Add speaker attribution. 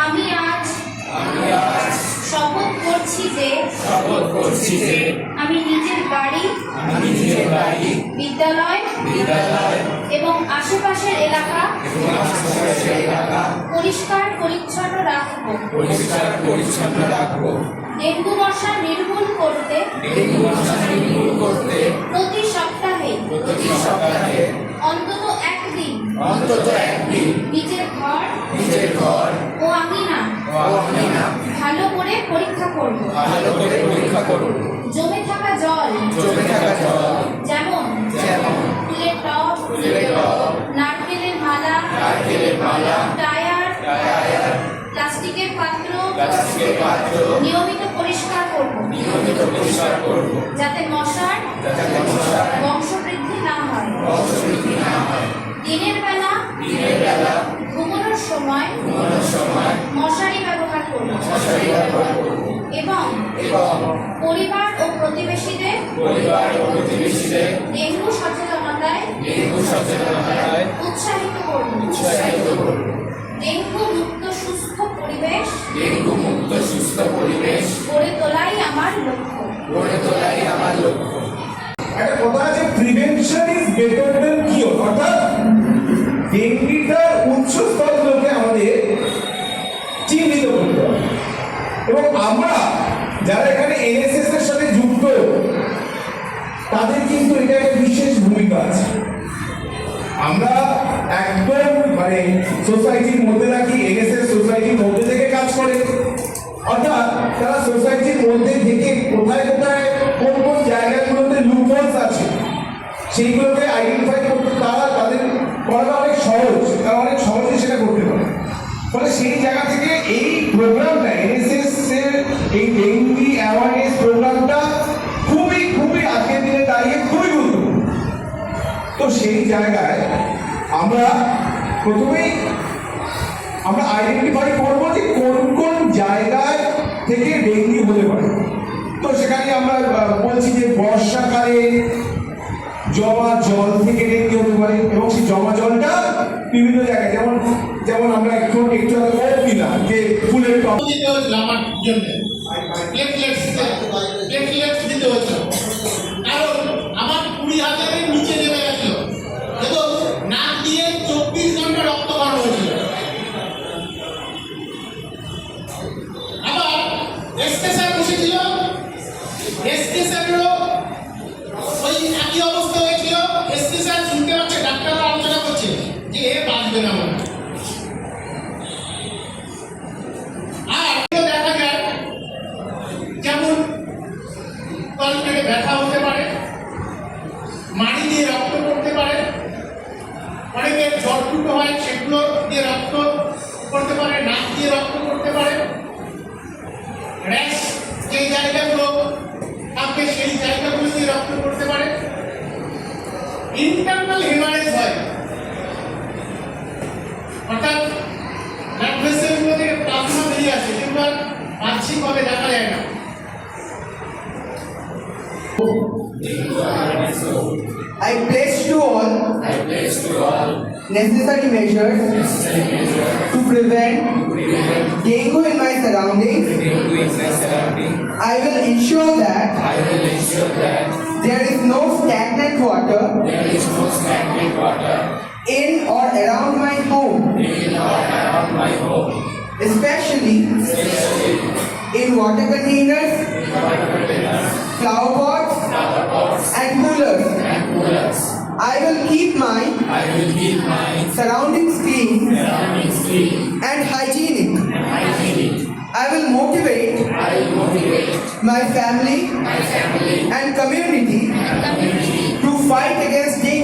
Speaker 1: আমি আজ শপথ করছি যে আমি নিজের বাড়ি বিদ্যালয় এবং আশেপাশের এলাকা পরিষ্কার পরিচ্ছন্ন রাখব। ডেঙ্গু মশা নির্মূল করতে প্রতি সপ্তাহে অন্তত একদিন নিজের ঘর ও আঙিনা ভালো করে পরীক্ষা করব। জমে থাকা জল যেমন ফুলের টব, নারকেলের মালা, টায়ার, প্লাস্টিকের পাত্র নিয়মিত পরিষ্কার করব যাতে মশার বংশবৃদ্ধি না হয়। দিনের বেলা ঘুমানোর সময় মশারি ব্যবহার করব এবং পরিবার ও প্রতিবেশীদের ডেঙ্গু সচেতনতায় উৎসাহিত করব। ডেঙ্গু মুক্ত সুস্থ পরিবেশ গড়ে তোলাই আমার লক্ষ্য।
Speaker 2: একটা কথা আছে, prevention is better than cure. অর্থাৎ ডেঙ্গিটার উচ্চ স্তরগুলোকে আমাদের চিহ্নিত করতে হবে এবং আমরা যারা এখানে এনএসএস এর সাথে যুক্ত তাদের কিন্তু এটা একটা বিশেষ ভূমিকা আছে। আমরা একদম সোসাইটির মধ্যে রাখি, এনএসএস সোসাইটির মধ্যে থেকে কাজ করে, অর্থাৎ তারা সোসাইটির মধ্যে থেকে কোথায় কোন জায়গাগুলোতে লুপহোলস আছে সেইগুলোকে আইডেন্টিফাই করতে তাদের করাটা অনেক সহজ, তারা অনেক সহজে সেটা করতে পারে। ফলে সেই জায়গা থেকে এই প্রোগ্রামটা, এনএসএস এর এই ডেঙ্গি অ্যাওয়ারনেস প্রোগ্রামটা খুবই আজকের দিনে দাঁড়িয়ে খুবই গুরুত্বপূর্ণ। তো সেই জায়গায় আমরা প্রথমেই আইডেন্টিফাই করবো যে কোন জায়গায় থেকে ডেঙ্গি হতে পারে। তো সেখানে আমরা বলছি যে বর্ষাকালে জমা জল থেকে ডেঙ্গি হতে পারে এবং সেই জমা জলটা বিভিন্ন জায়গায় যেমন আমরা একটু আগে বলছিলাম যে ফুলের টব
Speaker 3: দিতে হয়েছিল আমার জন্য, প্লেটলেটস দিতে হয়েছিল, কারণ আমার 20,000-এর নিচে নেমে গেছিল এবং নাক দিয়ে 24 ঘন্টা রক্ত করানো হয়েছিল। আবার এসকে স্যার বসেছিল, এসকে স্যারেরও ওই একই অবস্থা হয়েছিল। এসকে স্যার শুনতে পাচ্ছে ডাক্তাররা আলোচনা করছে যে এ বাঁচবে না মনে হয়। আর দেখা যায় যেমন তলপেটে ব্যথা হতে পারে, মাড়ি দিয়ে রক্ত পড়তে পারে, অনেকের জ্বর ফুটো হয় সেগুলো দিয়ে রক্ত পড়তে পারে, নাক দিয়ে রক্ত পড়তে পারে, র্যাশ যেই জায়গাগুলো থাকে সেই জায়গাগুলো দিয়ে রক্ত পড়তে পারে, ইন্টারনাল হেমারেজ হয়, অর্থাৎ ব্লাড ভেসেলগুলো থেকে প্লাজমা বেরিয়ে আসে, যেগুলো বাহ্যিকভাবে দেখা যায় না।
Speaker 4: I pledge to all necessary measures to prevent dengue in my surroundings. I will ensure that there is no stagnant water in or around my home, especially in water containers, flower pots, and coolers. I will keep my surroundings clean and hygienic. I will motivate my family and community to fight against dengue.